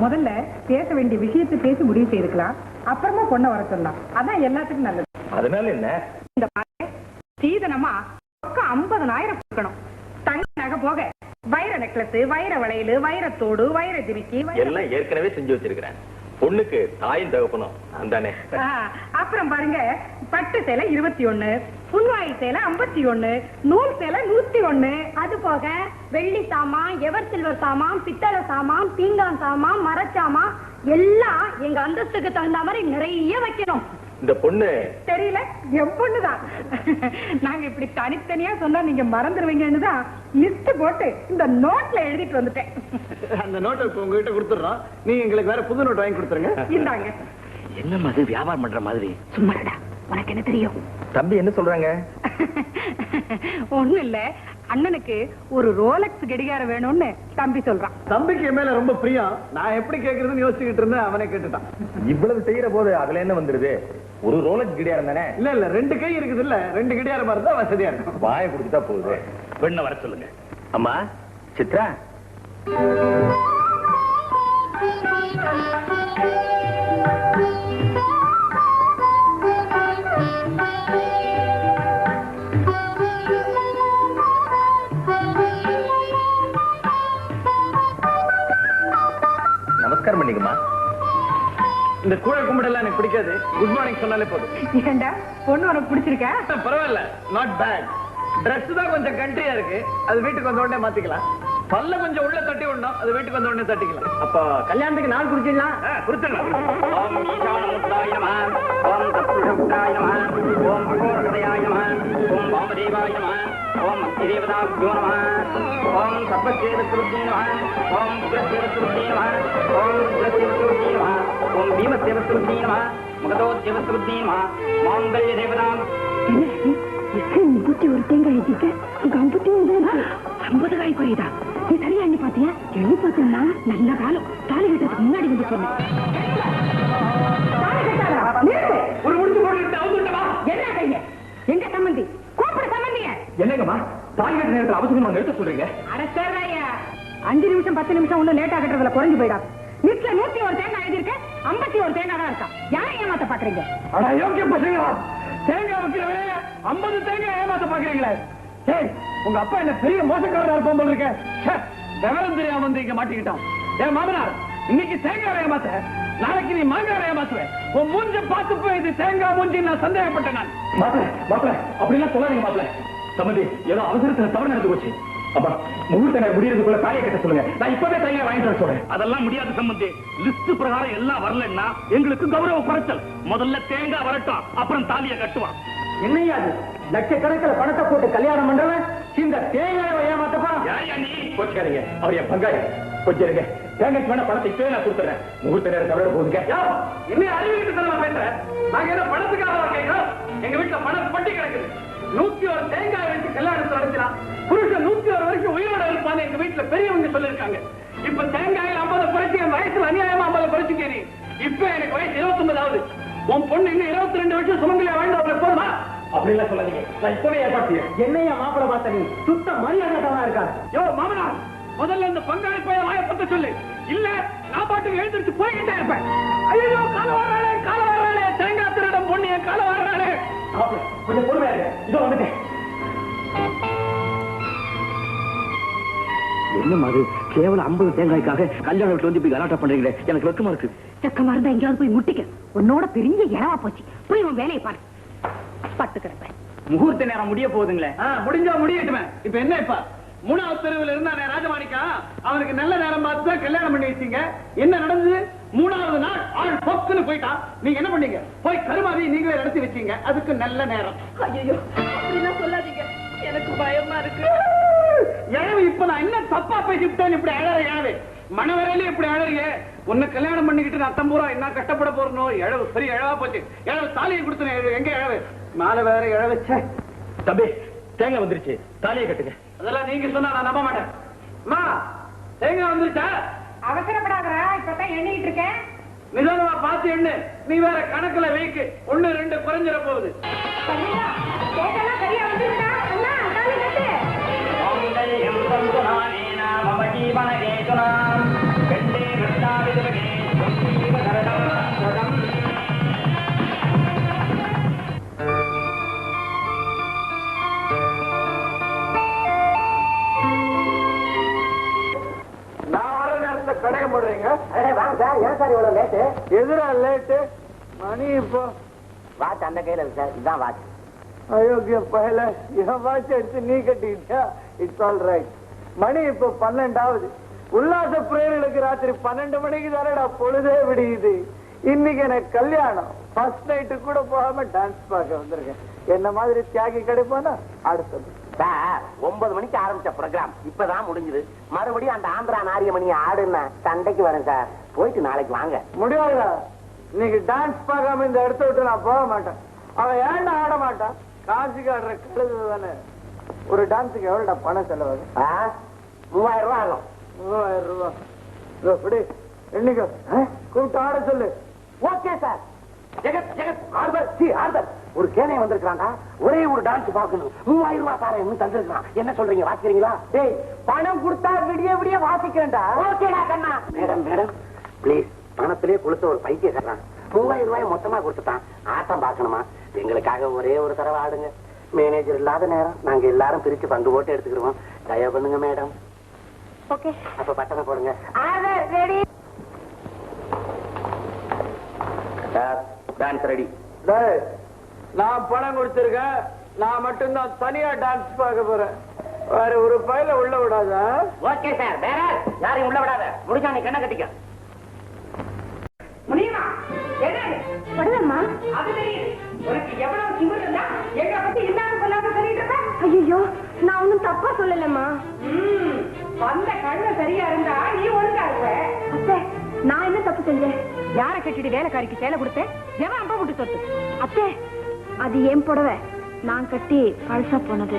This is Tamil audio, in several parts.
முதல்ல பேச வேண்டிய விஷயத்தை பேசி முடிவு செய்துக்கலாம், அப்புறமா பொண்ணை வர சொல்லலாம். அதான் எல்லாத்துக்கும் நல்லது. அதனால என்ன? இந்த சீதனமா 50,000 கொடுக்கணும். தங்க நகை போக வைர நெக்லஸ், வைர வளையல், வைரத்தோடு, வைர ஜிமிக்கி எல்லாம் ஏற்கனவே செஞ்சு வச்சிருக்கிறேன். பொண்ணுக்கு தாயும் தகப்பனும் அந்தானே. அப்புறம் பாருங்க, பட்டு சேலை 21, புன்வாயில் சேலை 51, நூல் சேலை 101. அது போக வெள்ளி சாமான், எவர் சில்வர் சாமான், பித்தளை சாமான், பீங்கான் சாமான், மரச்சாமான் எல்லாம் எங்க அந்தஸ்துக்கு தகுந்த மாதிரி நிறைய வைக்கணும். இந்த பொண்ணு தெரியல, என் பொண்ணுதான். நாங்க இப்படி தனித்தனியா சொன்னா நீங்க மறந்துடுவீங்கன்னு தான் லிஸ்ட் போட்டு இந்த நோட்ல எழுதிட்டு வந்துட்டேன். அந்த நோட்டை உங்ககிட்ட கொடுத்துறோம், நீங்க எங்களுக்கு வேற புது நோட் வாங்கி கொடுத்துருங்க. இந்தாங்க. என்ன மாதிரி வியாபாரம் பண்ற மாதிரி? சும்மாடா, உனக்கு என்ன தெரியும்? தம்பி என்ன சொல்றாங்க? ஒண்ணு இல்ல, அண்ணனுக்கு ஒரு ரோலக்ஸ் கடிகாரம் வேணும்னு தம்பி சொல்றான். தம்பிக்கு என் மேல ரொம்ப பிரியம். நான் எப்படி கேக்குறதுன்னு யோசிச்சுக்கிட்டு இருந்தேன், அவனே கேட்டுட்டான். இவ்வளவு செய்யற போது அதுல என்ன வந்துருது? ஒரு ரோலக்ஸ் கடிகாரம் தானே. இல்ல 2 கை இருக்குது இல்ல, 2 கடிகாரமா இருந்தா வசதியா இருக்கும். வாயை கொடுத்துட்டா போகுது. பெண்ணை வர சொல்லுங்க. அம்மா சித்ரா, நமஸ்காரம் பண்ணிக்கமா. இந்த கூழ கும்பிடலாம் எனக்கு பிடிக்காது. குட் மார்னிங் சொன்னாலே போதும். ஏண்டா, பொண்ணு உனக்கு பிடிச்சிருக்க? பரவாயில்ல, நாட் பேட். ட்ரெஸ் தான் கொஞ்சம் கண்ட்ரியா இருக்கு, அது வீட்டுக்கு வந்த உடனே மாத்திக்கலாம். பல்ல கொஞ்சம் உள்ள தட்டி விடணும், அது வீட்டுக்கு வந்த உடனே தட்டிக்கலாம். அப்ப கல்யாணத்துக்கு நாள் குறிச்சிடலாம். குறிச்சிடலாம். ஓம் ஈசானமுத்ராய நமः, ஓம் தத்புருஷபுத்ராய நமः, ஓம் அகோரகதயாய நமः, ஓம் வாமதேவாய நமः, ஓம் அக்னிதேவதாப்யோ நமः, ஓம் சர்வசேவஸ்ருத்யே நமः, ஓம் உக்ரசேவஸ்ருத்யே நமः, ஓம் ருத்ரசேவஸ்ருத்யே நமः, ஓம் பீமசேவஸ்ருத்யே நமः, மகதோத்சேவஸ்ருத்யே நமः, மாங்கல்ய தேவதாம். ஒரு தேங்காய் எழுதிக்க, 50 காய் குறையுதா? நீ சரியா எண்ணி பாத்தியா? எண்ணி பார்த்தா நல்ல காலம். தாலி கட்டுறதுக்கு முன்னாடி வந்து சொன்னேன். ஒரு முடிச்சு போட்டு அவுத்துட்டமா? என்ன கைங்க? எங்க சம்பந்தி? கூப்பிட சம்பந்திய. என்னங்கம்மா தாலி கட்ட நேரத்தில் அவசரமா நிறுத்த சொல்றீங்க? அட சேர்றாயா, 5 நிமிஷம் 10 நிமிஷம் ஒண்ணு லேட்டா கட்டுறதுல குறைஞ்சு போயிடா. வீட்டுல 101 தேங்காய் எழுதிருக்க, 51 தேங்காய் தான் இருக்கா. யாரை ஏமாத்த பாக்குறீங்க? அட யோக்கிய பசங்களா, தேங்காய் வைக்கிறவரே 50 தேங்காய் ஏமாத்த பாக்குறீங்களே. ஏய், உங்க அப்பா என்ன பெரிய மோசக்காரரா இருப்பான் போல இருக்க. விவரம் தெரியாம வந்து இங்க மாட்டிக்கிட்டான். ஏன் மாமனார், இன்னைக்கு தேங்காய் ஏமாத்த, நாளைக்கு நீ மாங்காய் ஏமாத்துவேன். உன் மூஞ்ச பார்த்து போய் இது தேங்காய் மூஞ்சி நான் சந்தேகப்பட்டேன். நான் மாப்பிள்ள அப்படிலாம் சொல்லாதீங்க. மாப்பிள்ள சம்பந்தி ஏதோ அவசரத்துல தவறு நடந்து போச்சு. அப்பா முகூர்த்த நேரம் முடியறதுக்குள்ள தாலியை கட்ட சொல்லுங்க. நான் இப்பவே தாலியை வாங்கிட்டு சொல்றேன். அதெல்லாம் முடியாது சம்பந்தி. லிஸ்ட் பிரகாரம் எல்லாம் வரலன்னா எங்களுக்கு கௌரவ குறைச்சல். முதல்ல தேங்காய் வரட்டும், அப்புறம் தாலியை கட்டுவான். என்னையா அது? லட்சக்கணக்கில் பணத்தை போட்டு கல்யாணம் பண்றவன் இந்த தேங்காயை ஏமாத்தப்பா. கோச்சுக்காதீங்க, அவர் என் பங்காளி. கொஞ்சம் இருங்க, தேங்காய்க்கு வேணா பணத்தை இப்பவே நான் கொடுத்துறேன். முகூர்த்த நேரம் தவிர போகுதுங்க. என்ன அறிவிக்கிட்டு தான் பேசுறேன். நாங்க என்ன பணத்துக்காக கேட்கிறோம்? எங்க வீட்டுல பணம் பட்டி கிடக்குது. 101 தேங்காய் வச்சு கல்யாணத்தை நடத்தினான். புருஷன் 101 வரைக்கும் உயிரோட இருப்பான்னு எங்க வீட்டுல பெரியவங்க சொல்லிருக்காங்க. இப்ப தேங்காயில் 50 குறைச்சி என் வயசுல அநியாயமா 50 குறைச்சிக்க. நீ இப்ப எனக்கு வயசு 29 ஆகுது. உன் பொண்ணு இன்னும் 22 வருஷம் சுமங்கலியா வாழ்ந்து போதுமா? அப்படிலாம் சொல்லாதீங்க, நான் இப்பவே ஏற்பாடு செய்ய. என்னையா மாப்பிள பார்த்த நீ சுத்த மரியாதை இருக்கா? யோ மாமனார், முதல்ல இந்த பங்காளி பையன் வாயப்பட்ட சொல்லு. இல்ல நான் பாட்டுக்கு எழுந்திருச்சு போய்கிட்டே இருப்பேன். ஐயோ கால வர்றாளே தேங்காய் திருடம் பொண்ணு என் கால வர்றாளே. கொஞ்சம் பொறுமையா இருக்கு, இதோ வந்துட்டேன். என்ன மாதிரி கேவலம் 50 தேங்காய்க்காக கல்யாண வீட்டுல வந்து இப்படி கலாட்டா பண்றீங்களே, எனக்கு வெக்கமா இருக்கு. செக்கமா இருந்தா எங்கேயாவது போய் முட்டிக்க. உன்னோட பெரிய இறவா போச்சு. போய் உன் வேலையை பாரு. பட்டு கிடப்பேன். முகூர்த்த நேரம் முடிய போகுதுங்களே. முடிஞ்சா முடியட்டுமே. இப்ப என்ன, இப்ப 3வது தெருவில் இருந்தானே ராஜமாணிக்கா, அவனுக்கு நல்ல நேரம் பார்த்து தான் கல்யாணம் பண்ணி வச்சீங்க. என்ன நடந்தது? 3வது நாள் ஆள் பொக்குன்னு போயிட்டான். நீங்க என்ன பண்ணீங்க? போய் கருமாதி நீங்களே நடத்தி வச்சீங்க. அதுக்கு நல்ல நேரம். ஐயோ அப்படின்னா சொல்லாதீங்க, எனக்கு பயமா இருக்கு. எனவே இப்ப நான் என்ன தப்பா பேசிவிட்டேன்? இப்படி அழற ஏழவு மனவரையில இப்படி அழறீங்க. உன்னை கல்யாணம் பண்ணிக்கிட்டு அத்தம் பூரா என்ன கஷ்டப்பட போறனோ. எழவு பெரிய எழவா போச்சு. எழவு தாலியை கொடுத்து எங்க எழவு மேல வேற எழவச்ச. தம்பி தேங்காய் வந்துருச்சு, தாலியை கட்டுங்க. அதெல்லாம் நீங்க சொன்னா நான் நம்ப மாட்டேன். அம்மா தேங்காய் வந்துருச்சா? அவசரப்படாதரா, இப்பதான் எண்ணிட்டு இருக்கேன். நிதானமா பார்த்து எண்ணு. நீ வேற கணக்குல வைக்கு. 1 2 குறைஞ்சிட போகுது. சரியா வந்துருக்கா? அண்ணா தாலி கட்டு. மங்களம் தந்து நானேனா மம ஜீவன கேதுனா கண்டே விட்டாவிதுவே வரீங்க? வாங்க சார். ஏன் சார் இவ்வளவு லேட்டு? எதிரா லேட்டு? மணி இப்போ வாட்ச் அந்த கையில இருக்கு சார். இதுதான் வாட்ச். அயோக்கிய பகல என் வாட்ச் எடுத்து நீ கட்டிக்கிட்டியா? It's all right. மணி இப்போ 12 உல்லாச பிரேயர்களுக்கு ராத்திரி 12 மணிக்கு தானடா பொழுதே விடியுது. இன்னைக்கு எனக்கு கல்யாணம். ஃபர்ஸ்ட் நைட்டு கூட போகாம டான்ஸ் பார்க்க வந்திருக்கேன். என்ன மாதிரி தியாகி கிடைப்பானா? அடுத்தது சார் 9 மணிக்கு ஆரம்பிச்ச ப்ரோக்ராம் இப்பதான் முடிஞ்சது. மறுபடியும் அந்த ஆந்திரா நாரியமணி ஆடுன்னா சண்டைக்கு வரேன் சார். போயிட்டு நாளைக்கு வாங்க. முடியாதா? இன்னைக்கு டான்ஸ் பார்க்காம இந்த இடத்த விட்டு நான் போக மாட்டேன். அவன் ஏன்டா ஆட மாட்டான்? காசுக்கு ஆடுற கழுது தானே. ஒரு டான்ஸுக்கு எவ்வளோடா பணம் செலவாகும்? 3000 ரூபாய் ஆகும். 3000 ரூபாய். எப்படி என்னைக்கு கூப்பிட்டு ஆட சொல்லு. Okay sir. ஜெகத் ஜெகத் ஆர்தர் ஒரு கேனை வந்திருக்காண்டா. ஒரே ஒரு டான்ஸ் பார்க்கணும். 3000 ரூபாய் சார் தந்திருக்கான். என்ன சொல்றீங்க? வாசிக்கிறீங்களா? டேய் பணம் கொடுத்தா விடிய விடிய வாசிக்கிறேன்டா. ஓகேடா கண்ணா. Madam madam please. பணத்திலே கொடுத்த ஒரு பைத்தியக்காரன் 3000 ரூபாய் மொத்தமா கொடுத்துட்டான். ஆட்டம் பார்க்கணுமா? எங்களுக்காக ஒரே ஒரு தடவை ஆடுங்க. மேனேஜர் இல்லாத நேரம் நாங்க எல்லாரும் பிரிச்சு பங்கு போட்டு எடுத்துக்கிடுவோம். தயவு பண்ணுங்க மேடம். ஓகே. அப்ப பட்டனை போடுங்க. Ready sir. Dance ready. நான் பணம் கொடுத்திருக்கேன். நான் மட்டும்தான் தனியா டான்ஸ் பார்க்க போறேன். வேற ஒரு பையில உள்ள விடாதா? Okay sir. வேற யாரையும் உள்ள விடாத. முடிஞ்சா நீ கண்ண கட்டிக்க. முடியுமா? என்ன படுதம்மா. அது தெரியுது. உனக்கு எவ்வளவு திமிரு இருந்தா எங்களை பத்தி இல்லாத சொல்லாம சொல்லிட்டு இருக்க? ஐயோ நான் ஒன்னும் தப்பா சொல்லலம்மா. வந்த கண்ண சரியா இருந்தா நீ ஒழுங்கா இருப்ப. அத்தை நான் என்ன தப்பு செஞ்சேன்? யார கட்டிட்டு வேலைக்காரிக்கு சேலை கொடுத்தேன்? எவன் அம்ப விட்டு சொத்து? அத்தை அது ஏன் புடவை. நான் கட்டி பழசா போனது.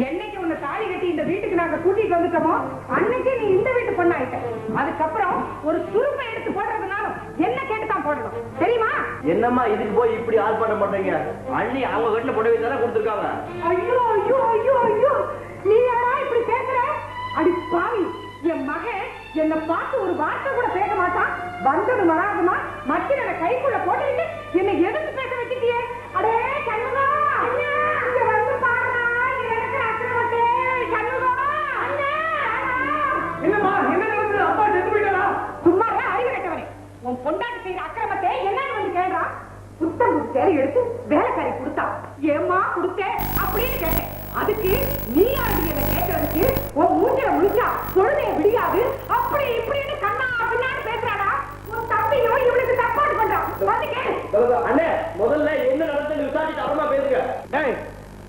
என்னைக்கு உன்னை தாலி கட்டி இந்த வீட்டுக்கு நாங்க கூட்டிட்டு வந்துட்டோமோ அன்னைக்கு நீ இந்த வீட்டு பொண்ணாயிட்ட. அதுக்கப்புறம் ஒரு சுருப்பை எடுத்து போடுறதுனாலும் என்ன கேட்டுதான் போடணும் தெரியுமா? என்னம்மா இதுக்கு போய் இப்படி ஆர்ப்பாட்டம் பண்றீங்க? அண்ணி அவங்க வீட்டுல புடவை தானே கொடுத்துருக்காங்க. ஐயோ ஐயோ ஐயோ ஐயோ நீ யாரா இப்படி பேசுற? அடி பாவி, என் மகன் என்ன பார்த்து ஒரு வார்த்தை கூட பேச மாட்டான். வந்தது வராதுமா மத்தியில கைக்குள்ள போட்டுக்கிட்டு என்னை எதிர்த்து பேச வச்சுட்டியே. அடே கண்ணுதா இங்க வந்து பாருடா. எனக்கு அக்கிரமத்தே கண்ணுதா. என்னம்மா என்ன நடக்குது? அப்பா செத்து போயிட்டாரா? சும்மா அறிவு கட்டவனே. உன் பொண்டாட்டி செய்யற அக்கிரமத்தை என்னன்னு வந்து கேள்றா. புத்தம் புது சேலை எடுத்து வேலைக்காரி கொடுத்தா. ஏமா கொடுத்தேன் அப்படின்னு கேட்டேன். அதுக்கு நீ யாருடைய கேட்கறதுக்கு உன் மூஞ்சில முடிச்சா சொல்லுதே விடியாது. அப்படி இப்படின்னு கண்ணா அப்படின்னு பேசுறாடா. உன் தம்பியும் இவனுக்கு தப்பாடு பண்றான். வந்து கேளு. அண்ணே முதல்ல என்ன நடந்தது விசாரிச்சு அப்புறமா பேசுங்க. டேய்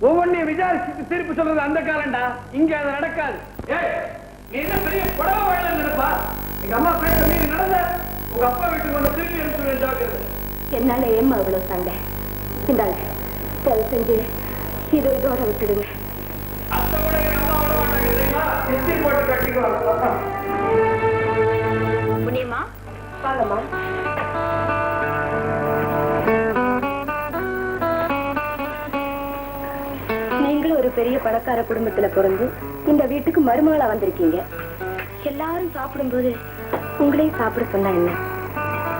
ஒவ்வொன்றையும் விசாரிச்சுட்டு திருப்பி சொல்றது அந்த காலம்டா. இங்க அது நடக்காது. ஏய் நீ என்ன பெரிய புடவை வாழ நினைப்பா? எங்க அம்மா பேச மீறி நடந்த உங்க அப்பா வீட்டுக்கு வந்து திரும்பி எடுத்து ஜாக்கிரதை. என்னால ஏம்மா இவ்வளவு சண்டை? இந்தாங்க தயவு செஞ்சு இதோட விட்டுடுங்க. அத்தை கூட எங்க அம்மா விட மாட்டாங்க தெரியுமா? எத்தி போட்டு கட்டிக்குவாங்க. புண்ணியம்மா வாங்கம்மா. நீங்களும் ஒரு பெரிய பணக்கார குடும்பத்துல பிறந்து இந்த வீட்டுக்கு மருமகளா வந்திருக்கீங்க. எல்லாரும் சாப்பிடும்போது உங்களையும் சாப்பிட சொன்னா என்ன?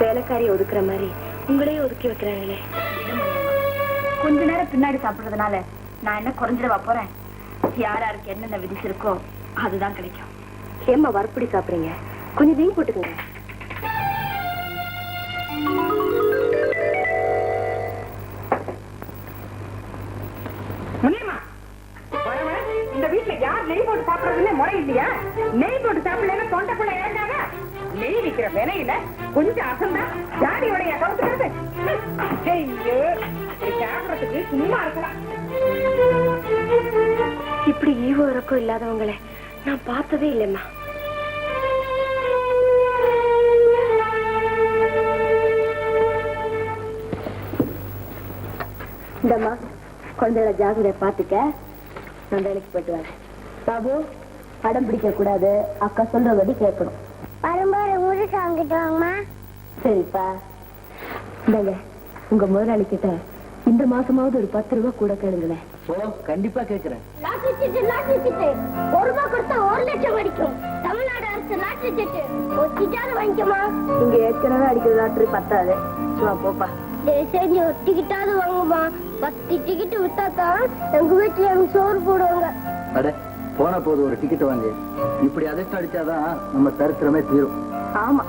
வேலைக்காரியை ஒதுக்குற மாதிரி உங்களையும் ஒதுக்கி வைக்கிறாங்களே. கொஞ்ச நேரம் பின்னாடி சாப்பிடுறதுனால நான் என்ன குறைஞ்சிடவா போறேன்? யாராருக்கு என்னென்ன விதிச்சிருக்கோ அதுதான் கிடைக்கும். ஏம்மா வறுப்படி சாப்பிடுறீங்க? கொஞ்சம் நெய் போட்டுக்கோங்க. முனியம்மா இந்த வீட்டுல யார் நெய் போட்டு சாப்பிடுறதுன்னு முறை இல்லையா? நெய் போட்டு சாப்பிடலன்னா தொண்டைக்குள்ள ஏண்டாங்க. நெய் விக்கிற விலையில கொஞ்சம் அசந்தா ஜாடியோடைய கவுத்துக்கிறது. ஐயோ சாப்பிடறதுக்கு சும்மா இருக்கலாம். இப்படி ஈவோ இறக்கம் இல்லாதவங்களை நான் பார்த்ததே இல்லைம்மா. இந்தம்மா குழந்தைகளை ஜாகிரதை பார்த்துக்க. நான் வேலைக்கு போயிட்டு வரேன். பாபு அடம் பிடிக்க கூடாது. அக்கா சொல்றபடி கேட்கணும். வரும்போது ஊருக்கு வாங்கிட்டு வாங்கம்மா. சரிப்பா. இந்தாங்க உங்க முதலாளி கிட்ட இந்த மாசமாவது ஒரு 10 ரூபாய் கூட கேளுங்களேன். கண்டிப்பா கேட்கிறேன். லாட்டரி சீட்டு 1 ரூபாய் கொடுத்தா 1 லட்சம் கிடைக்கும். தமிழ்நாடு அரசு லாட்டரி சீட்டு ஒரு சீட்டாவது வாங்கிக்கமா. இங்க ஏற்கனவே அடிக்கிற லாட்டரி பத்தாது. போப்பா. செஞ்சு ஒரு டிக்கெட்டாவது வாங்குமா. 10 டிக்கெட் வித்தாதான் எங்க வீட்டுல எனக்கு சோறு போடுவாங்க. அட போன போது ஒரு டிக்கெட் வாங்கி இப்படி அதிர்ஷ்டம் அடிச்சாதான் நம்ம சரித்திரமே தீரும். ஆமா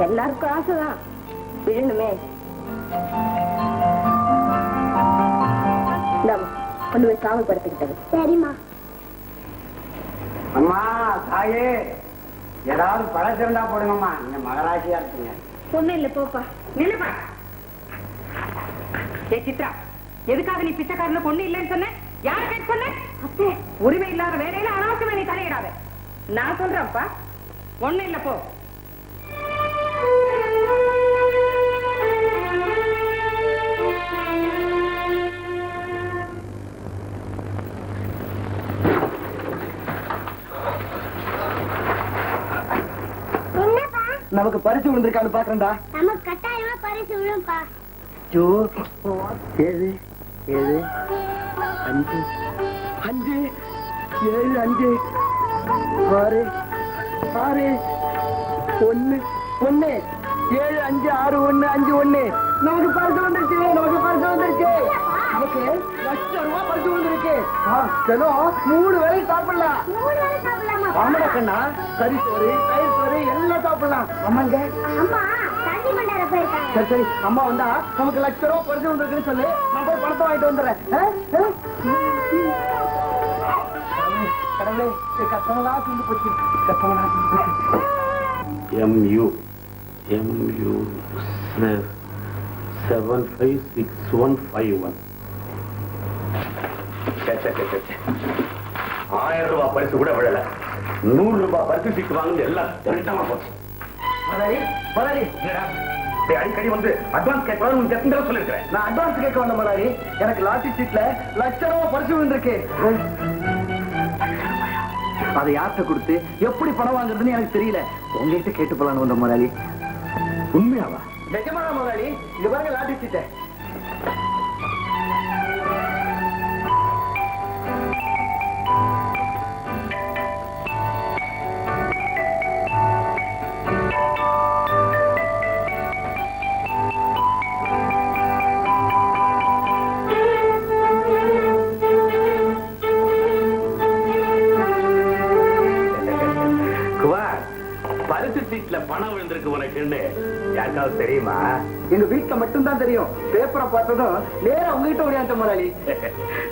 எல்லாருக்கும் ஆசைதான் விழணுமே. கொண்டு போய் சாமி படுத்துக்கிட்டது. சரிம்மா. அம்மா தாயே ஏதாவது பழச்சிருந்தா போடுங்கம்மா. இந்த மகராசியா இருக்குங்க. ஒண்ணும் இல்ல போப்பா. நிலுப்பா. ஏ சித்ரா, எதுக்காக நீ பிச்சைக்காரன பொண்ணு இல்லைன்னு சொன்ன? யார் கேட்டு சொன்ன? அத்தே, உரிமை இல்லாத வேலையில அனாவசியமா நீ தலையிடாத. நான் சொல்றேன்ப்பா, ஒண்ணு இல்ல போ. நமக்கு பரிசு விழுந்திருக்கான்னு பாக்குறேன்டா. நமக்கு கட்டாயமா பரிசு விழும்பா. ஏழு ஏழு அஞ்சு அஞ்சு ஏழு அஞ்சு ஆறு ஆறு ஒண்ணு ஒண்ணு 7 5 6 1 5 1. நமக்கு பரிசு வந்துருச்சு. நமக்கு பரிசு வந்துருச்சு. நமக்கு ₹1,00,000 பரிசு வந்துருக்கு. தினம் 3 வேளை சாப்பிடலாம். 3 வேளை சாப்பிடலாமா? ஆமாடா கண்ணா. கறி சோறு தயிர் சோறு எல்லாம் சாப்பிடலாம். ஆமாங்க. அம்மா தண்ணி கொண்டாட போயிருக்காங்க. சரி சரி, அம்மா வந்தா நமக்கு ₹1,00,000 பரிசு வந்துருக்குன்னு சொல்லு. நான் போய் பணத்தை வாங்கிட்டு வந்துடுறேன். கடவுளே, கஷ்டமெல்லாம் தீர்ந்து போச்சு. கஷ்டமெல்லாம் தீர்ந்து போச்சு. MU 756151. ₹1000 பரிசு கூட விழல. ₹100 பரிசு சீட்டு வாங்குறது எல்லாம் தண்டமா போச்சு. முதலாளி, முதலாளி, அடிக்கடி வந்து அட்வான்ஸ் கேட்கலாம் எத்தனை தடவை சொல்லிருக்கிறேன். நான் அட்வான்ஸ் கேட்க வந்த முதலாளி. எனக்கு லாட்டரி சீட்ல ₹1,00,000 பரிசு விழுந்திருக்கு. அதை யார்கிட்ட கொடுத்து எப்படி பணம் வாங்குறதுன்னு எனக்கு தெரியல. உங்ககிட்ட கேட்டு போலான்னு வந்த முதலாளி. உண்மையாவா? நிஜமான முதலாளி. இது பாருங்க லாட்டரி சீட்டை. பரிசு சீட்ல பணம் விழுந்திருக்கு உனக்குன்னு யாருக்காவது தெரியுமா? எங்க வீட்டுல மட்டும்தான் தெரியும். பேப்பரை பார்த்ததும் நேரா உங்ககிட்ட ஓடியாந்த முதலாளி.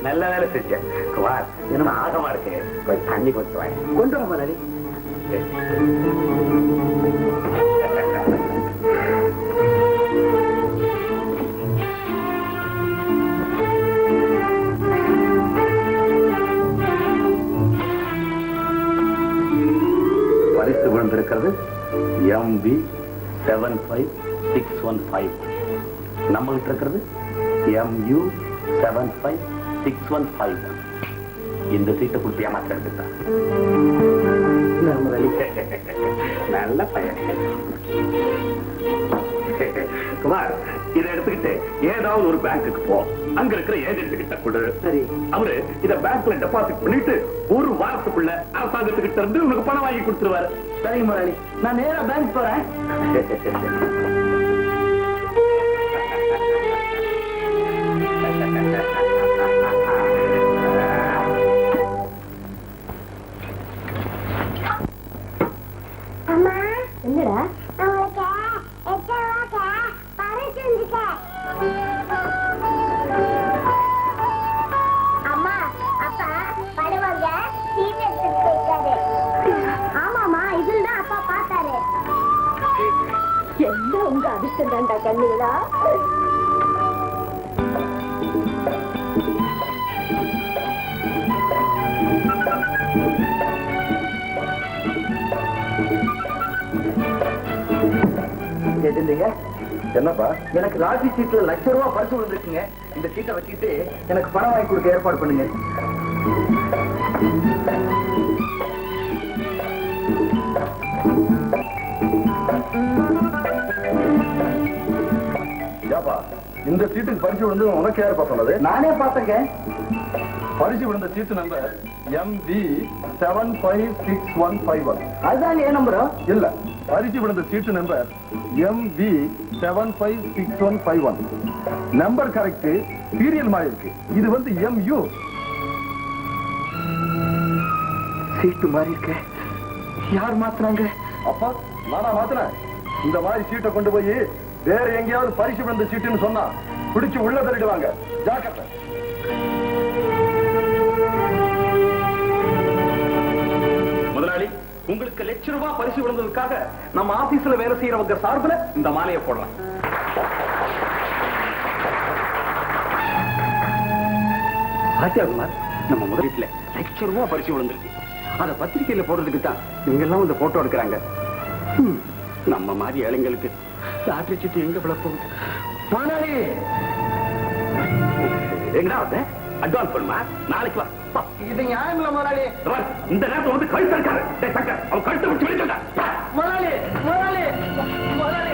நல்ல வேலை செஞ்சேன். குமார், என்ன ஆகமா இருக்கு, கொஞ்சம் தண்ணி கொடுத்து வாங்க. கொண்டு வர முதலாளி. பரிசு விழுந்திருக்கிறது MB 75615. நம்ம கிட்ட இருக்கிறது MU 756151. இந்த சீட்டை கொடுத்து ஏமாத்த எடுத்துட்டான். நல்ல பையன். குமார், இதை எடுத்துக்கிட்டு ஏதாவது ஒரு பேங்குக்கு போ. அங்க இருக்கிற ஏஜென்ட் கிட்ட கொடு. சரி. அவரு இத பேங்க்ல டெபாசிட் பண்ணிட்டு ஒரு வாரத்துக்குள்ள அரசாங்கத்துக்கிட்ட இருந்து உனக்கு பணம் வாங்கி கொடுத்துருவாரு. சரிங்க முதலாளி, நான் நேரா பேங்க் போறேன். அம்மா, என்னடா உங்களுக்கு ₹8,000 பரிசு வந்துருக்கு. அம்மா, அப்பா படுவாங்க சீட் எடுத்துட்டு போயிட்டாரு. ஆமாமா, இதுல தான் அப்பா பார்த்தாரு. எல்லாம் உங்க அதிர்ஷ்டம் தான்டா கண்ணுகளா. ஏஜென்ட்டுங்க, என்னப்பா? எனக்கு லாட்டரி சீட்ல ₹1,00,000 பரிசு விழுந்திருக்குங்க. இந்த சீட்டை வச்சுட்டு எனக்கு பணம் வாங்கி கொடுக்க ஏற்பாடு பண்ணுங்க. ஏப்பா, இந்த சீட்டுக்கு பரிசு விழுந்து உனக்கு யாருப்பா சொன்னது? நானே பார்த்தேங்க. பரிசு விழுந்த சீட்டு நம்பர் MB 756151. அதுதான் என் நம்பரும். இல்ல, பரிசு விழுந்த சீட்டு number MB 756151. Number correct, serial மாதிரி இருக்கு. இது வந்து MU. சீட்டு மாறி இருக்க. யார் மாத்துறாங்க? அப்பா, நானா மாத்தினேன்? இந்த மாதிரி சீட்டை கொண்டு போய் வேற எங்கேயாவது பரிசு விழுந்த சீட்டுன்னு சொன்னா பிடிச்சு உள்ள தள்ளிடுவாங்க. ஜாக்கிரதை. முதலாளி, உங்களுக்கு ₹1,00,000 பரிசு விழுந்ததுக்காக நம்ம ஆபீஸ்ல வேலை செய்யறவங்க சார்பில் இந்த மாலையை போடலாம். ஆச்சாகுமார், நம்ம முதலீட்டுல ₹1,00,000 பரிசு விழுந்திருக்கு. அதை பத்திரிகையில போடுறதுக்கு தான் இவங்க எல்லாம் வந்து போட்டோ எடுக்கிறாங்க. நம்ம மாதிரி ஏழைங்களுக்கு லாட்டரி சீட்டு எங்க விழ போகுது? முதலாளி, எங்கடா வந்த? அட்வான்ஸ் பண்ணுமா? நாளைக்கு வா. இது நியாயம் இல்ல முதலாளி. இந்த நேரத்தில் வந்து கழுத்து இருக்காரு. அவன் கழுத்தை விட்டு வெளிச்சா முதலாளி முதலாளி முதலாளி